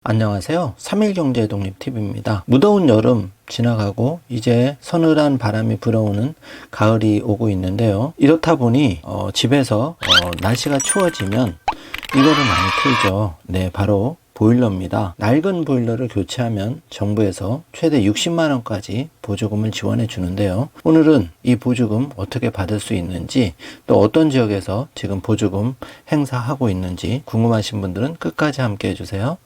안녕하세요. 3일경제 독립TV입니다. 무더운 여름 지나가고 이제 서늘한 바람이 불어오는 가을이 오고 있는데요. 이렇다 보니 집에서 날씨가 추워지면 이거를 많이 틀죠. 네, 바로 보일러입니다. 낡은 보일러를 교체하면 정부에서 최대 60만원까지 보조금을 지원해 주는데요. 오늘은 이 보조금 어떻게 받을 수 있는지, 또 어떤 지역에서 지금 보조금 행사하고 있는지 궁금하신 분들은 끝까지 함께 해주세요.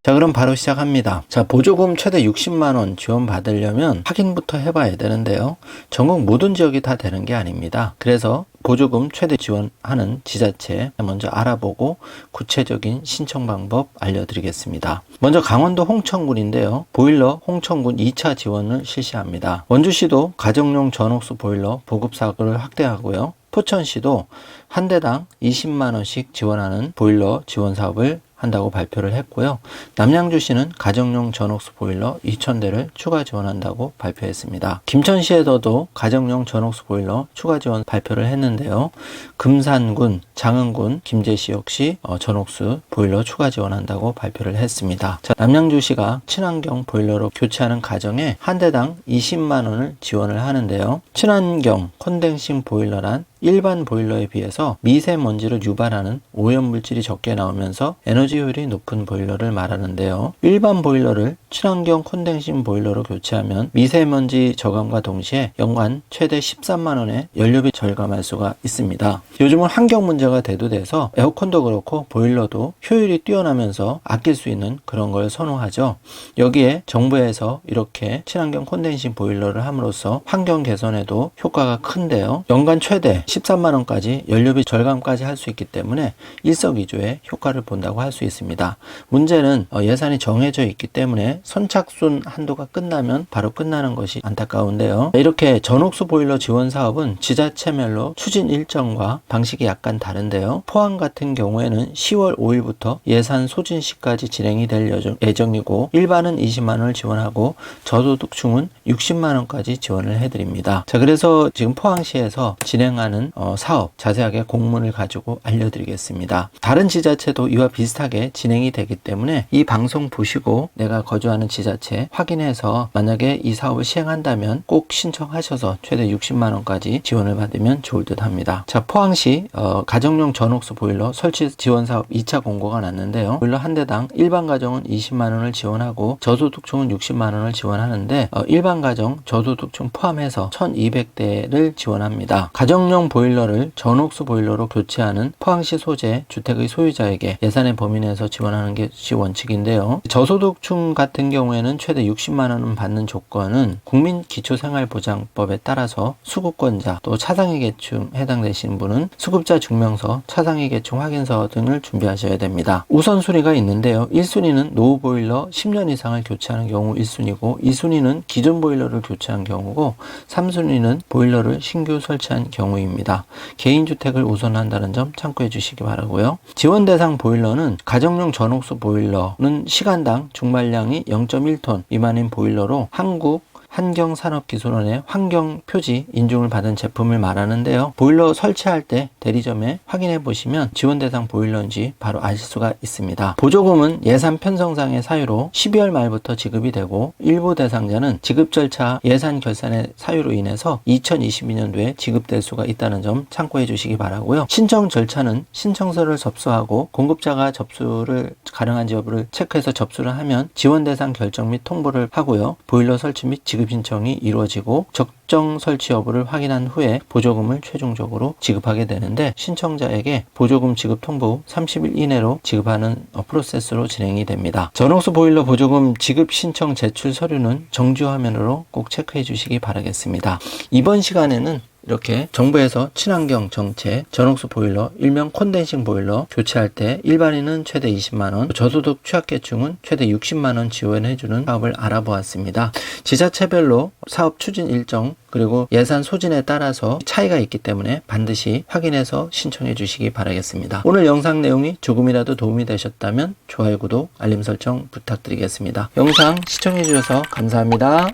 자, 그럼 바로 시작합니다. 자, 보조금 최대 60만원 지원 받으려면 확인부터 해봐야 되는데요. 전국 모든 지역이 다 되는 게 아닙니다. 그래서 보조금 최대 지원하는 지자체 먼저 알아보고 구체적인 신청 방법 알려드리겠습니다. 먼저 강원도 홍천군인데요. 보일러 홍천군 2차 지원을 실시합니다. 원주시도 가정용 전옥수 보일러 보급 사업을 확대하고요. 포천시도 한 대당 20만원씩 지원하는 보일러 지원 사업을 한다고 발표를 했고요. 남양주시는 가정용 전옥수 보일러 2,000대를 추가 지원한다고 발표했습니다. 김천시에서도 가정용 전옥수 보일러 추가 지원 발표를 했는데요. 금산군, 장흥군, 김제시 역시 전옥수 보일러 추가 지원한다고 발표를 했습니다. 자, 남양주시가 친환경 보일러로 교체하는 가정에 한 대당 20만원을 지원을 하는데요. 친환경 콘덴싱 보일러란 일반 보일러에 비해서 미세먼지를 유발하는 오염물질이 적게 나오면서 에너지 효율이 높은 보일러를 말하는데요. 일반 보일러를 친환경 콘덴싱 보일러로 교체하면 미세먼지 저감과 동시에 연간 최대 13만원의 연료비 절감할 수가 있습니다. 요즘은 환경 문제가 대두돼서 에어컨도 그렇고 보일러도 효율이 뛰어나면서 아낄 수 있는 그런 걸 선호하죠. 여기에 정부에서 이렇게 친환경 콘덴싱 보일러를 함으로써 환경 개선에도 효과가 큰데요. 연간 최대 13만원까지 연료비 절감까지 할 수 있기 때문에 일석이조의 효과를 본다고 할 수 있습니다. 문제는 예산이 정해져 있기 때문에 선착순 한도가 끝나면 바로 끝나는 것이 안타까운데요. 이렇게 전옥수 보일러 지원 사업은 지자체별로 추진 일정과 방식이 약간 다른데요. 포항 같은 경우에는 10월 5일부터 예산 소진 시까지 진행이 될 예정이고, 일반은 20만원을 지원하고 저소득층은 60만원까지 지원을 해드립니다. 자, 그래서 지금 포항시에서 진행하는 사업 자세하게 공문을 가지고 알려드리겠습니다. 다른 지자체도 이와 비슷하게 진행이 되기 때문에 이 방송 보시고 내가 거주하는 지자체 확인해서 만약에 이 사업을 시행한다면 꼭 신청하셔서 최대 60만원까지 지원을 받으면 좋을 듯 합니다. 자, 포항시 가정용 전옥수 보일러 설치 지원 사업 2차 공고가 났는데요. 보일러 한 대당 일반 가정은 20만원을 지원하고 저소득층은 60만원을 지원하는데 일반 가정 저소득층 포함해서 1200대를 지원합니다. 가정용 보일러를 전옥수 보일러로 교체하는 포항시 소재 주택의 소유자에게 예산의 범위 내에서 지원하는 것이 원칙인데요. 저소득층 같은 경우에는 최대 60만원을 받는 조건은 국민기초생활보장법에 따라서 수급권자, 또 차상위 계층 해당되시는 분은 수급자 증명서, 차상위 계층 확인서 등을 준비하셔야 됩니다. 우선순위가 있는데요. 1순위는 노후 보일러 10년 이상을 교체하는 경우 1순위고, 2순위는 기존 보일러를 교체한 경우고, 3순위는 보일러를 신규 설치한 경우입니다. 개인주택을 우선한다는 점 참고해 주시기 바라고요. 지원 대상 보일러는 가정용 전옥수 보일러는 시간당 중말량이 0.1톤 미만인 보일러로 한국 환경산업기술원의 환경표지 인증을 받은 제품을 말하는데요. 보일러 설치할 때 대리점에 확인해 보시면 지원 대상 보일러인지 바로 아실 수가 있습니다. 보조금은 예산 편성상의 사유로 12월 말부터 지급이 되고, 일부 대상자는 지급 절차 예산 결산의 사유로 인해서 2022년도에 지급될 수가 있다는 점 참고해 주시기 바라고요. 신청 절차는 신청서를 접수하고 공급자가 접수를 가능한지 여부를 체크해서 접수를 하면 지원 대상 결정 및 통보를 하고요. 보일러 설치 및 지급 신청이 이루어지고 적정 설치 여부를 확인한 후에 보조금을 최종적으로 지급하게 되는데, 신청자에게 보조금 지급 통보 후 30일 이내로 지급하는 프로세스로 진행이 됩니다. 전옥수 보일러 보조금 지급 신청 제출 서류는 정주 화면으로 꼭 체크해 주시기 바라겠습니다. 이번 시간에는 이렇게 정부에서 친환경 정책 전옥수 보일러, 일명 콘덴싱 보일러 교체할 때 일반인은 최대 20만원, 저소득 취약계층은 최대 60만원 지원해주는 사업을 알아보았습니다. 지자체별로 사업 추진 일정 그리고 예산 소진에 따라서 차이가 있기 때문에 반드시 확인해서 신청해 주시기 바라겠습니다. 오늘 영상 내용이 조금이라도 도움이 되셨다면 좋아요, 구독, 알림 설정 부탁드리겠습니다. 영상 시청해 주셔서 감사합니다.